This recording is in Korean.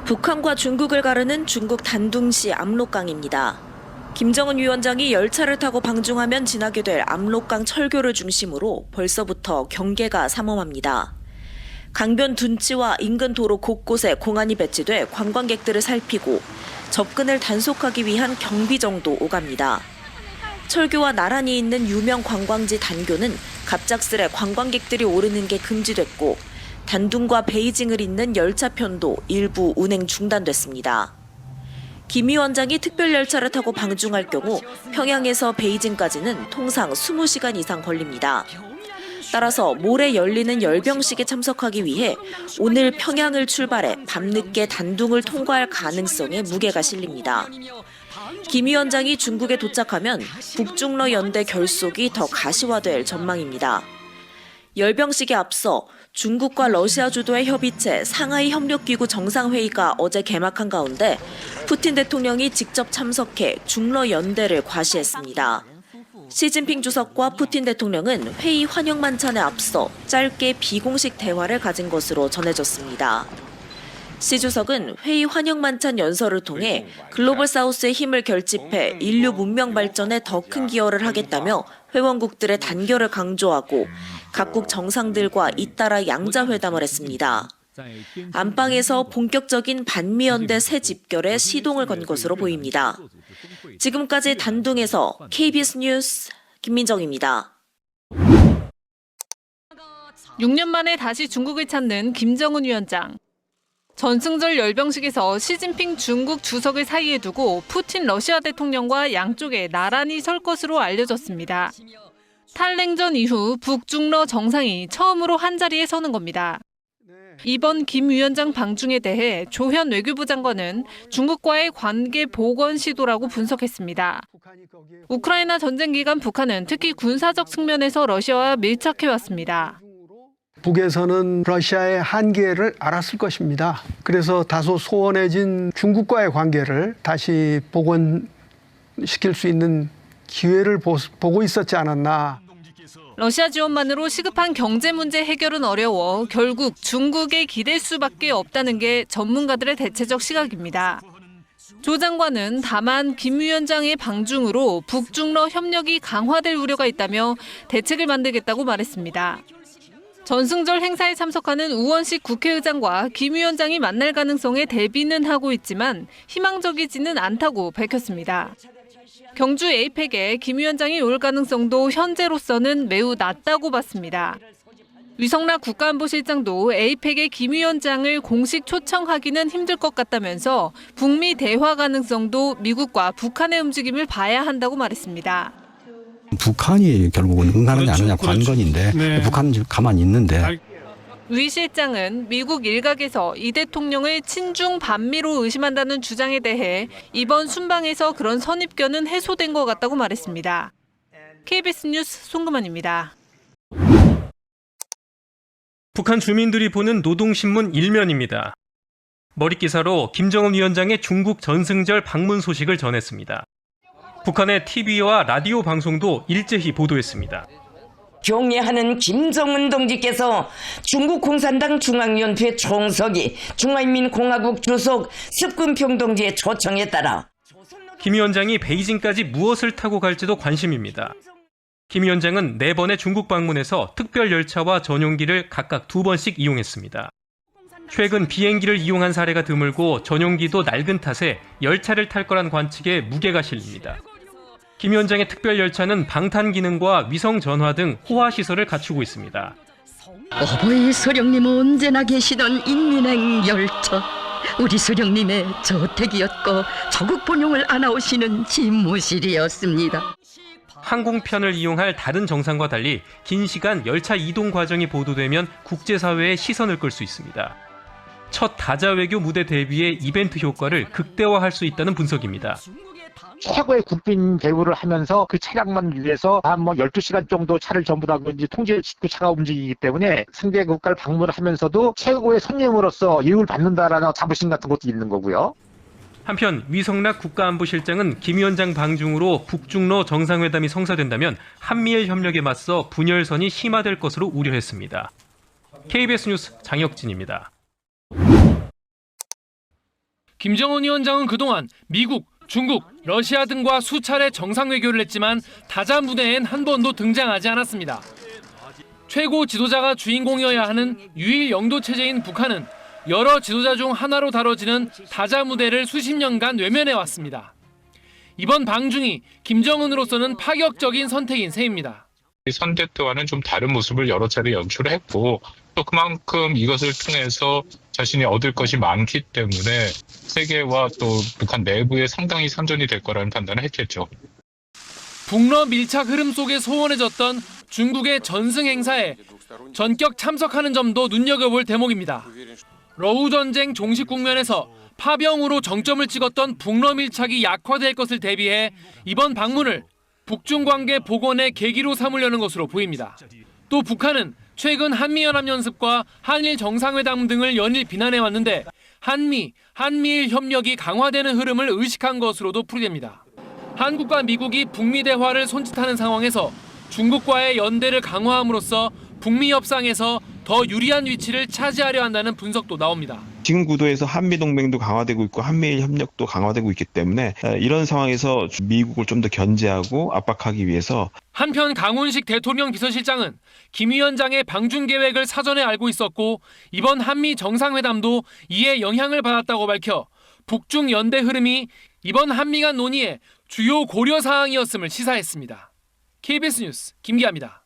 북한과 중국을 가르는 중국 단둥시 압록강입니다. 김정은 위원장이 열차를 타고 방중하면 지나게 될 압록강 철교를 중심으로 벌써부터 경계가 삼엄합니다. 강변 둔치와 인근 도로 곳곳에 공안이 배치돼 관광객들을 살피고 접근을 단속하기 위한 경비정도 오갑니다. 철교와 나란히 있는 유명 관광지 단교는 갑작스레 관광객들이 오르는 게 금지됐고 단둥과 베이징을 잇는 열차편도 일부 운행 중단됐습니다. 김 위원장이 특별열차를 타고 방중할 경우 평양에서 베이징까지는 통상 20시간 이상 걸립니다. 따라서 모레 열리는 열병식에 참석하기 위해 오늘 평양을 출발해 밤늦게 단둥을 통과할 가능성에 무게가 실립니다. 김 위원장이 중국에 도착하면 북중러 연대 결속이 더 가시화될 전망입니다. 열병식에 앞서 중국과 러시아 주도의 협의체 상하이 협력기구 정상회의가 어제 개막한 가운데 푸틴 대통령이 직접 참석해 중러 연대를 과시했습니다. 시진핑 주석과 푸틴 대통령은 회의 환영 만찬에 앞서 짧게 비공식 대화를 가진 것으로 전해졌습니다. 시 주석은 회의 환영 만찬 연설을 통해 글로벌 사우스의 힘을 결집해 인류 문명 발전에 더 큰 기여를 하겠다며 회원국들의 단결을 강조하고 각국 정상들과 잇따라 양자회담을 했습니다. 안방에서 본격적인 반미연대 새 집결에 시동을 건 것으로 보입니다. 지금까지 단둥에서 KBS 뉴스 김민정입니다. 6년 만에 다시 중국을 찾는 김정은 위원장. 전승절 열병식에서 시진핑 중국 주석을 사이에 두고 푸틴 러시아 대통령과 양쪽에 나란히 설 것으로 알려졌습니다. 탈냉전 이후 북중러 정상이 처음으로 한자리에 서는 겁니다. 이번 김 위원장 방중에 대해 조현 외교부 장관은 중국과의 관계 복원 시도라고 분석했습니다. 우크라이나 전쟁 기간 북한은 특히 군사적 측면에서 러시아와 밀착해왔습니다. 북에서는 러시아의 한계를 알았을 것입니다. 그래서 다소 소원해진 중국과의 관계를 다시 복원시킬 수 있는 기회를 보고 있었지 않았나. 러시아 지원만으로 시급한 경제 문제 해결은 어려워 결국 중국에 기댈 수밖에 없다는 게 전문가들의 대체적 시각입니다. 조 장관은 다만 김 위원장의 방중으로 북중러 협력이 강화될 우려가 있다며 대책을 만들겠다고 말했습니다. 전승절 행사에 참석하는 우원식 국회의장과 김 위원장이 만날 가능성에 대비는 하고 있지만 희망적이지는 않다고 밝혔습니다. 경주 에이펙에 김 위원장이 올 가능성도 현재로서는 매우 낮다고 봤습니다. 위성락 국가안보실장도 에이펙에 김 위원장을 공식 초청하기는 힘들 것 같다면서 북미 대화 가능성도 미국과 북한의 움직임을 봐야 한다고 말했습니다. 북한이 결국은 응하느냐 안 하느냐 관건인데 네. 북한은 지금 가만히 있는데. 위 실장은 미국 일각에서 이 대통령을 친중 반미로 의심한다는 주장에 대해 이번 순방에서 그런 선입견은 해소된 것 같다고 말했습니다. KBS 뉴스 송금환입니다. 북한 주민들이 보는 노동신문 1면입니다. 머릿기사로 김정은 위원장의 중국 전승절 방문 소식을 전했습니다. 북한의 TV와 라디오 방송도 일제히 보도했습니다. 경애하는 김정은 동지께서 중국 공산당 중앙위원회 총석이 중화인민공화국 주석 습근평 동지의 초청에 따라 김 위원장이 베이징까지 무엇을 타고 갈지도 관심입니다. 김 위원장은 4번의 중국 방문에서 특별 열차와 전용기를 각각 2번씩 이용했습니다. 최근 비행기를 이용한 사례가 드물고 전용기도 낡은 탓에 열차를 탈 거란 관측에 무게가 실립니다. 김 위원장의 특별 열차는 방탄 기능과 위성 전화 등 호화 시설을 갖추고 있습니다. 어버이 소령님 언제나 계시던 인민행 열차. 우리 소령님의 저택이었고 조국 본용을 안아오시는 집무실이었습니다. 항공편을 이용할 다른 정상과 달리 긴 시간 열차 이동 과정이 보도되면 국제사회의 시선을 끌 수 있습니다. 첫 다자 외교 무대 대비의 이벤트 효과를 극대화할 수 있다는 분석입니다. 최고의 국빈 배우를 하면서 그 차량만 위해서 한 12시간 정도 차를 전부 다 통제시키고 차가 움직이기 때문에 상대 국가를 방문을 하면서도 최고의 손님으로서 예우를 받는다라는 자부심 같은 것도 있는 거고요. 한편 위성락 국가안보실장은 김 위원장 방중으로 북중러 정상회담이 성사된다면 한미일 협력에 맞서 분열선이 심화될 것으로 우려했습니다. KBS 뉴스 장혁진입니다. 김정은 위원장은 그동안 미국, 중국, 러시아 등과 수차례 정상회교를 했지만 다자무대엔 한 번도 등장하지 않았습니다. 최고 지도자가 주인공이어야 하는 유일 영도 체제인 북한은 여러 지도자 중 하나로 다뤄지는 다자무대를 수십 년간 외면해 왔습니다. 이번 방중이 김정은으로서는 파격적인 선택인 셈입니다. 선택과는 좀 다른 모습을 여러 차례 연출했고 또 그만큼 이것을 통해서 자신이 얻을 것이 많기 때문에 세계와 또 북한 내부에 상당히 선전이 될 거라는 판단을 했겠죠. 북러 밀착 흐름 속에 소원해졌던 중국의 전승 행사에 전격 참석하는 점도 눈여겨볼 대목입니다. 러우 전쟁 종식 국면에서 파병으로 정점을 찍었던 북러 밀착이 약화될 것을 대비해 이번 방문을 북중 관계 복원의 계기로 삼으려는 것으로 보입니다. 또 북한은 최근 한미연합연습과 한일 정상회담 등을 연일 비난해왔는데 한미일 협력이 강화되는 흐름을 의식한 것으로도 풀이됩니다. 한국과 미국이 북미 대화를 손짓하는 상황에서 중국과의 연대를 강화함으로써 북미 협상에서 더 유리한 위치를 차지하려 한다는 분석도 나옵니다. 지금 구도에서 한미동맹도 강화되고 있고 한미일 협력도 강화되고 있기 때문에 이런 상황에서 미국을 좀 더 견제하고 압박하기 위해서 한편 강훈식 대통령 비서실장은 김 위원장의 방중 계획을 사전에 알고 있었고 이번 한미 정상회담도 이에 영향을 받았다고 밝혀 북중 연대 흐름이 이번 한미 간 논의의 주요 고려 사항이었음을 시사했습니다. KBS 뉴스 김기아입니다.